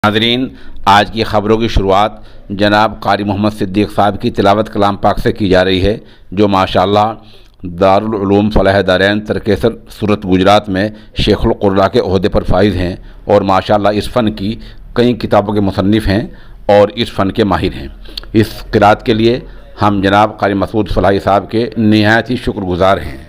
नाज़रीन, आज की ख़बरों की शुरुआत जनाब क़ारी मोहम्मद सिद्दीक़ साहब की तिलावत कलाम पाक से की जा रही है, जो माशाअल्लाह दारुल उलूम फ़लाह दारैन तरकेसर सूरत गुजरात में शेखुल क़ुर्रा के ओहदे पर फाइज़ हैं और माशाअल्लाह इस फ़न की कई किताबों के मुसन्निफ़ हैं और इस फ़न के माहिर हैं। इस क़िराअत के लिए हम जनाब क़ारी मसूद फ़लाही साहब के निहायत ही शुक्रगुज़ार हैं।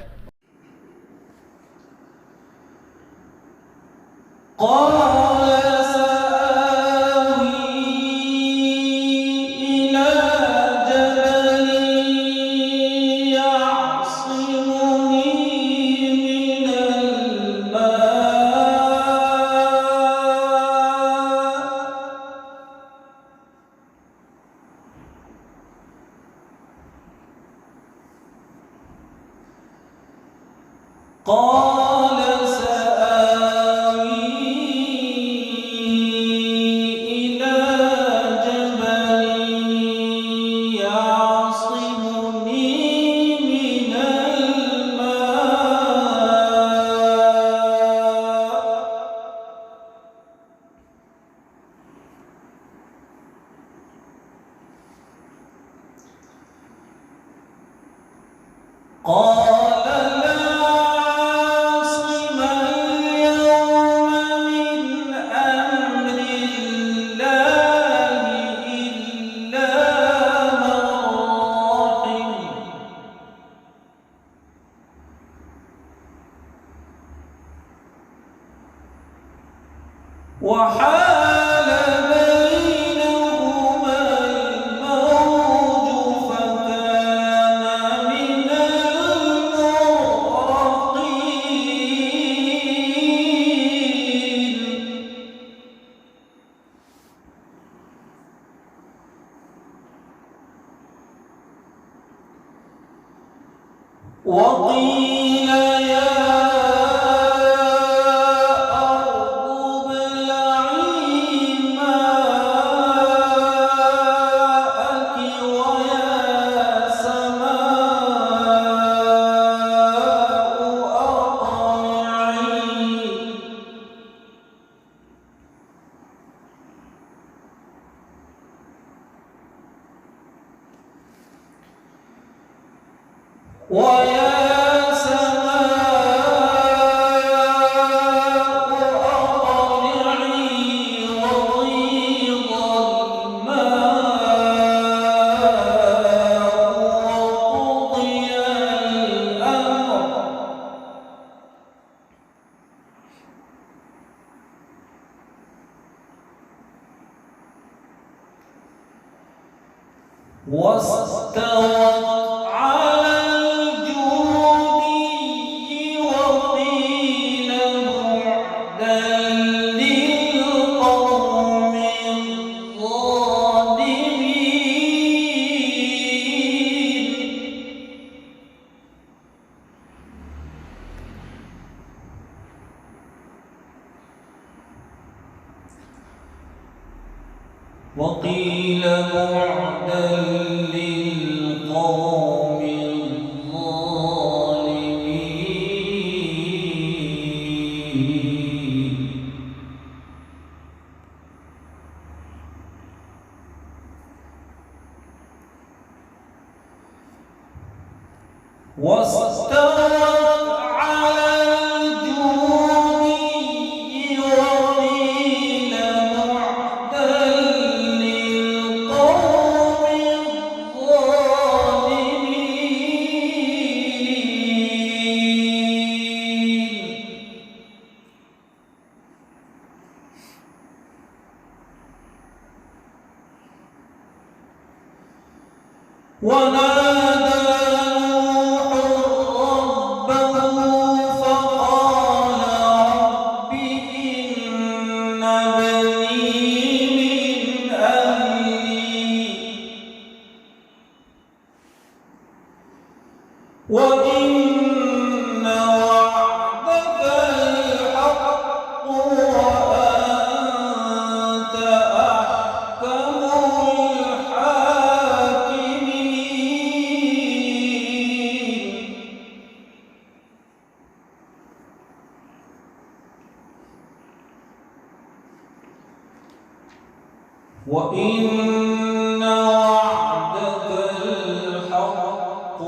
وإن وعدك الحق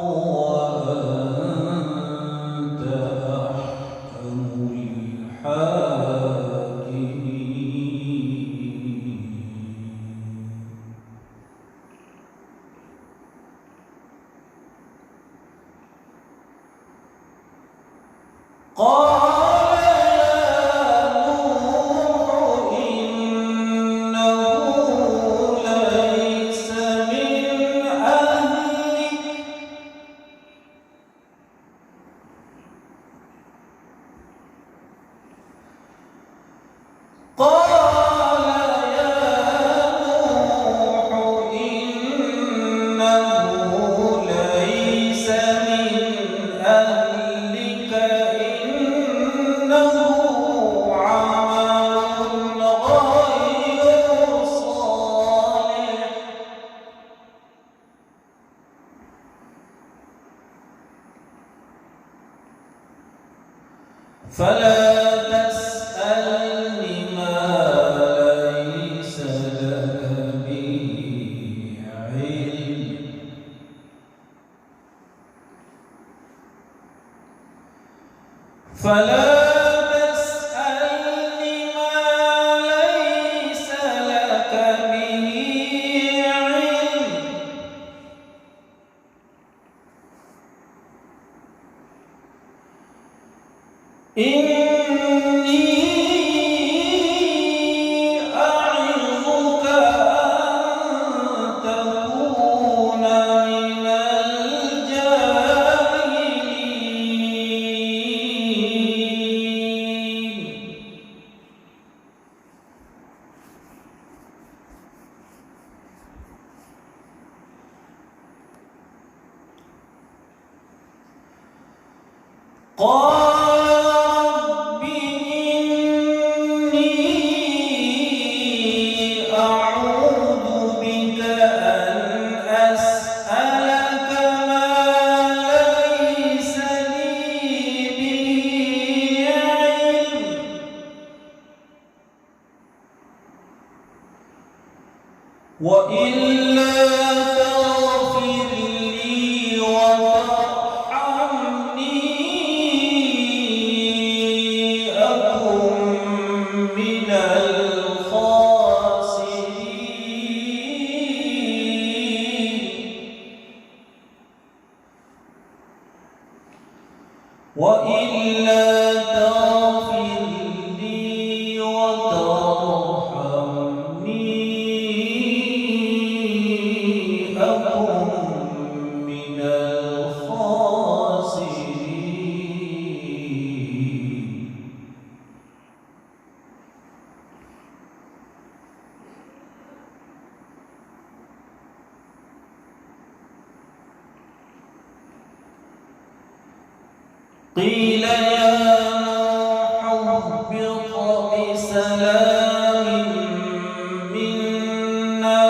وأنت أحكم الحاكمين. قال فلا تسألني ما ليس لك به علم فلا تسألني ما ليس لك به علم إني أعظك أن تكون من الجاهلين. قال وإلا تغفر لي وترحمني أكن من الخاسرين. وإلا تغفر لي وترحمني من الخاسرين. قيل يا نوح اهبط بسلام منا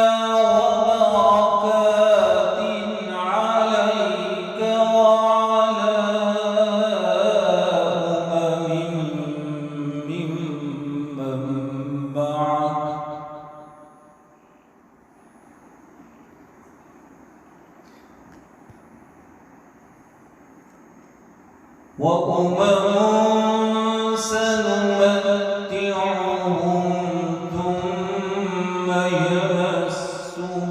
وبركات عليك وعلى ممن معك وأمم سنمتعهم ثم يمسهم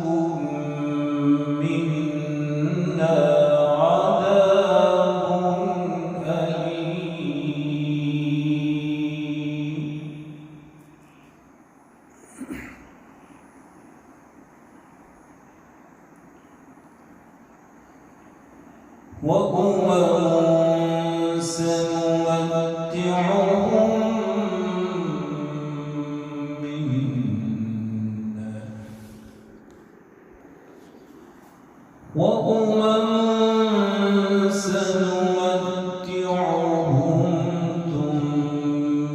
منا عذاب أليم. وأمم سنمتعهم منا وأمم سنمتعهم ثم